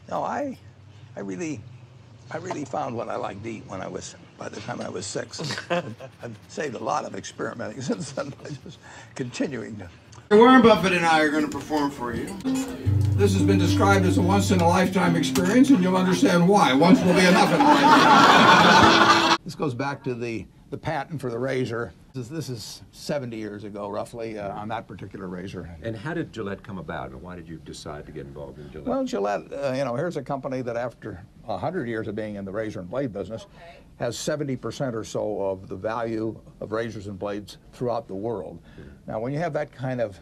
No, I really found what I liked to eat when I was, by the time I was 6. I've saved a lot of experimenting since then by just continuing to. Warren Buffett and I are going to perform for you. This has been described as a once-in-a-lifetime experience, and you'll understand why. Once will be enough in life. This goes back to the patent for the razor. This is 70 years ago, roughly, on that particular razor. And how did Gillette come about, and why did you decide to get involved in Gillette? Well, Gillette, here's a company that after 100 years of being in the razor and blade business has 70% or so of the value of razors and blades throughout the world. Now, when you have that kind of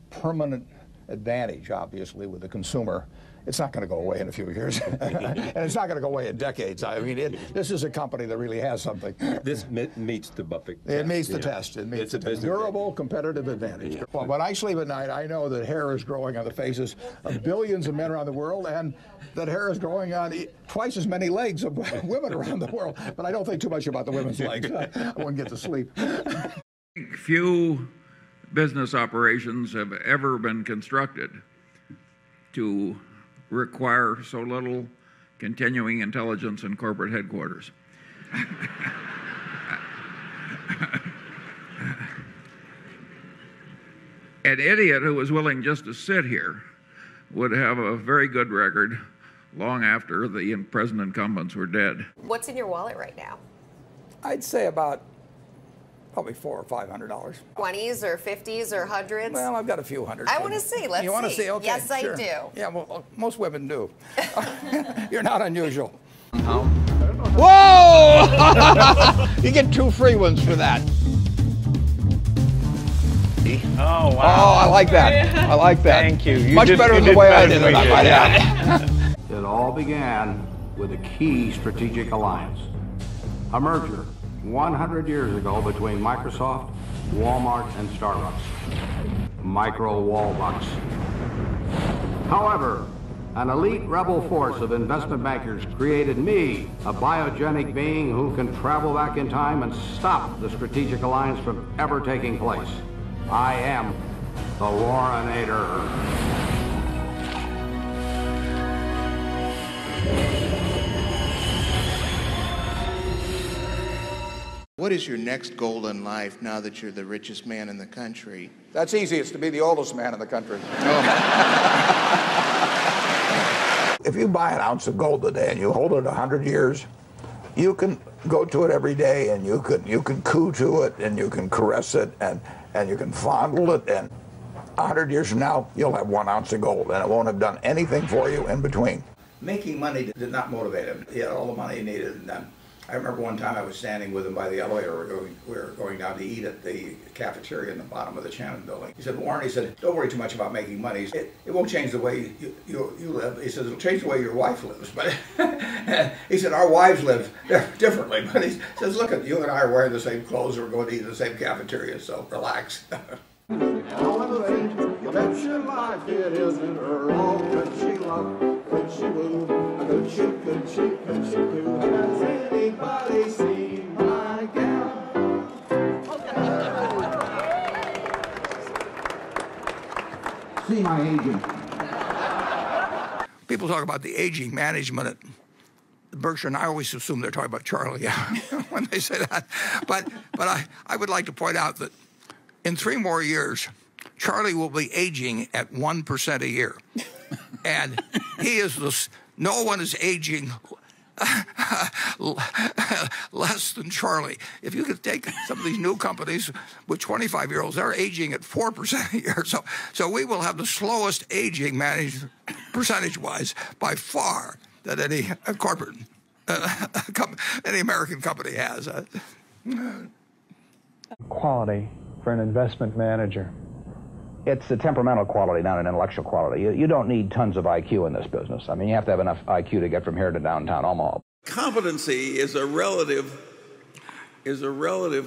permanent advantage, obviously, with the consumer, it's not going to go away in a few years. And it's not going to go away in decades. I mean, this is a company that really has something. This meets the Buffett test. It meets the test. It meets the durable competitive advantage. Yeah. Well, when I sleep at night, I know that hair is growing on the faces of billions of men around the world, and that hair is growing on twice as many legs of women around the world. But I don't think too much about the women's legs. I wouldn't get to sleep. Few business operations have ever been constructed to require so little continuing intelligence in corporate headquarters. An idiot who was willing just to sit here would have a very good record long after the present incumbents were dead. What's in your wallet right now? I'd say about probably $400 or $500. 20s or 50s or hundreds? Well, I've got a few hundred. I want to see. Let's see. You want to see? Okay, yes, sure. I do. Yeah, well, most women do. You're not unusual. Oh. Whoa! You get 2 free ones for that. Oh, wow. Oh, I like that. I like that. Thank you. Much better than the way I did it, I might add. It all began with a key strategic alliance, a merger 100 years ago between Microsoft, Walmart, and Starbucks. Micro Wallbucks. However, an elite rebel force of investment bankers created me, a biogenic being who can travel back in time and stop the strategic alliance from ever taking place. I am the Warrenator. What is your next goal in life now that you're the richest man in the country? That's easy. It's to be the oldest man in the country. If you buy an ounce of gold today and you hold it 100 years, you can go to it every day and you can coo to it and you can caress it and you can fondle it, and 100 years from now you'll have 1 ounce of gold and it won't have done anything for you in between. Making money did not motivate him. He had all the money he needed. And I remember one time I was standing with him by the elevator. We were going down to eat at the cafeteria in the bottom of the Shannon building. He said, Warren, he said, don't worry too much about making money. It won't change the way you live. He says, it'll change the way your wife lives. But he said, our wives live differently. But he says, look, you and I are wearing the same clothes. We're going to eat in the same cafeteria, so relax. See my aging. People talk about the aging management at Berkshire, and I always assume they're talking about Charlie when they say that. But I would like to point out that in 3 more years, Charlie will be aging at 1% a year. And he is no one is aging less than Charlie. If you could take some of these new companies with 25-year-olds, they're aging at 4% a year. So we will have the slowest aging percentage-wise by far that any corporate, any American company has. Quality for an investment manager. It's a temperamental quality, not an intellectual quality. You don't need tons of IQ in this business. I mean, you have to have enough IQ to get from here to downtown Omaha. Competency is a relative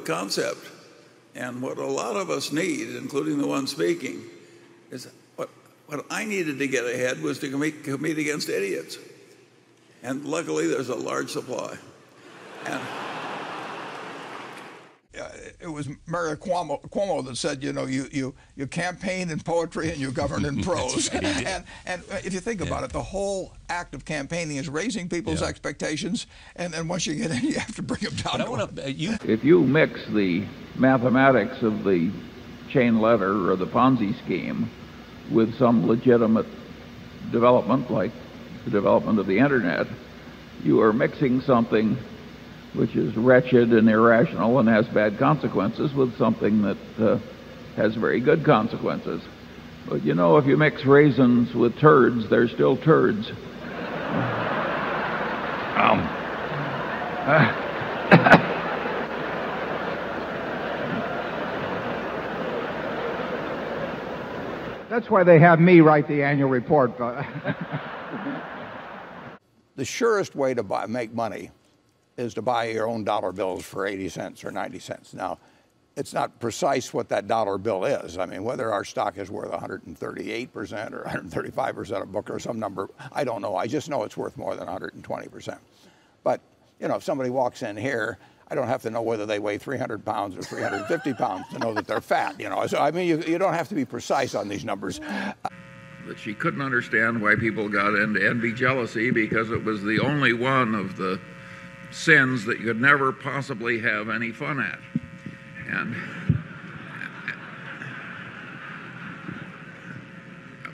concept, and what a lot of us need, including the one speaking, is what I needed to get ahead was to compete against idiots, and luckily there's a large supply. And it was Mario Cuomo that said, you know, you campaign in poetry and you govern in prose. and if you think about it, the whole act of campaigning is raising people's expectations, and then once you get in, you have to bring them down. If you mix the mathematics of the chain letter or the Ponzi scheme with some legitimate development like the development of the internet, you are mixing something which is wretched and irrational and has bad consequences with something that has very good consequences. But you know, if you mix raisins with turds, they're still turds. That's why they have me write the annual report. The surest way to make money is to buy your own dollar bills for 80 cents or 90 cents. Now, it's not precise what that dollar bill is. I mean, whether our stock is worth 138% or 135% a book or some number, I don't know. I just know it's worth more than 120%. But, you know, if somebody walks in here, I don't have to know whether they weigh 300 pounds or 350 pounds to know that they're fat, you know. So, I mean, you don't have to be precise on these numbers. That she couldn't understand why people got into envy, jealousy, because it was the only one of the sins that you could never possibly have any fun at.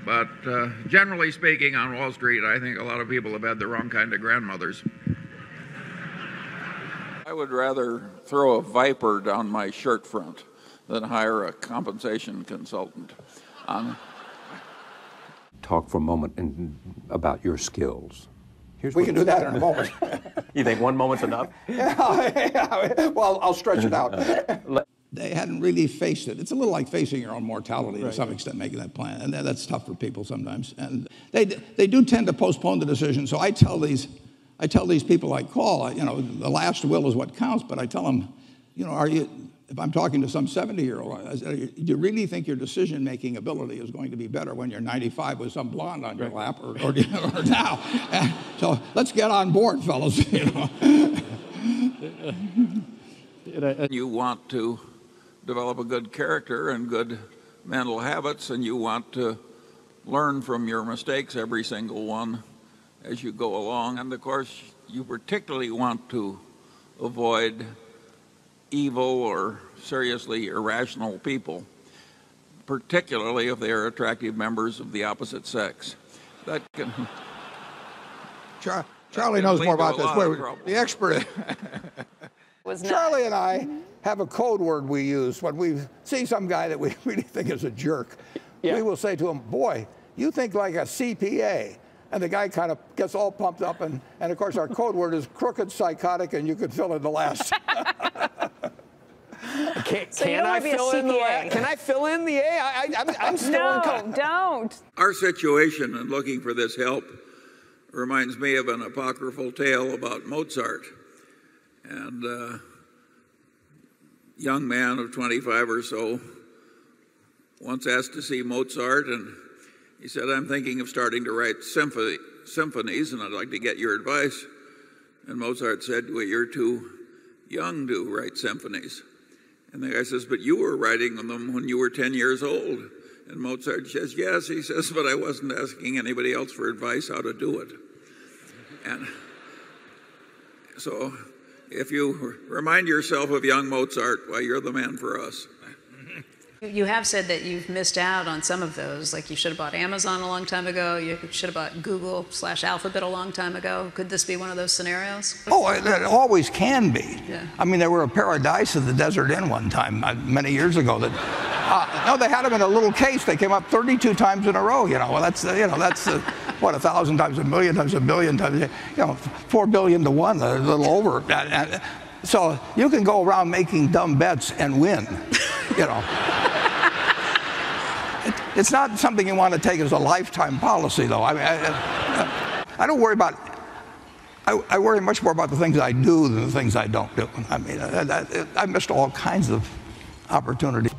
But generally speaking, on Wall Street, I think a lot of people have had the wrong kind of grandmothers. I would rather throw a viper down my shirt front than hire a compensation consultant. Talk for a moment about your skills. We can do that in a moment. You think one moment's enough? Yeah, well, I'll stretch it out. They hadn't really faced it. It's a little like facing your own mortality to some extent, making that plan. And that's tough for people sometimes. And they do tend to postpone the decision. So I tell these people I call, you know, the last will is what counts. But I tell them, you know, if I'm talking to some 70-year-old, do you really think your decision-making ability is going to be better when you're 95 with some blonde on your lap or now? So let's get on board, fellas. You know. You want to develop a good character and good mental habits, and you want to learn from your mistakes, every single one, as you go along. And of course, you particularly want to avoid evil or seriously irrational people, particularly if they are attractive members of the opposite sex. That can Charlie knows more about this. The expert. Charlie and I have a code word we use when we see some guy that we really think is a jerk. Yeah. We will say to him, "Boy, you think like a CPA." And the guy kind of gets all pumped up, and of course our code word is crooked, psychotic, and you could fill in the last. Can I fill in the A? Can I fill in the A? I'm still No, don't. Our situation in looking for this help reminds me of an apocryphal tale about Mozart. And a young man of 25 or so once asked to see Mozart, and he said, "I'm thinking of starting to write symphonies, and I'd like to get your advice." And Mozart said, "Well, you're too young to write symphonies." And the guy says, "But you were writing them when you were 10 years old." And Mozart says, "Yes," he says, "but I wasn't asking anybody else for advice how to do it." And so if you remind yourself of young Mozart, why, you're the man for us. You have said that you've missed out on some of those, like you should have bought Amazon a long time ago, you should have bought Google/Alphabet a long time ago. Could this be one of those scenarios? Oh, it always can be. Yeah. I mean, there were a paradise at the Desert Inn one time, many years ago. That no, they had them in a little case. They came up 32 times in a row. You know, well, that's what, 1,000 times a million times a billion times. You know, 4 billion to 1, a little over. So you can go around making dumb bets and win. You know. It's not something you want to take as a lifetime policy, though. I mean, I don't worry about. I worry much more about the things I do than the things I don't do. I mean, I missed all kinds of opportunities.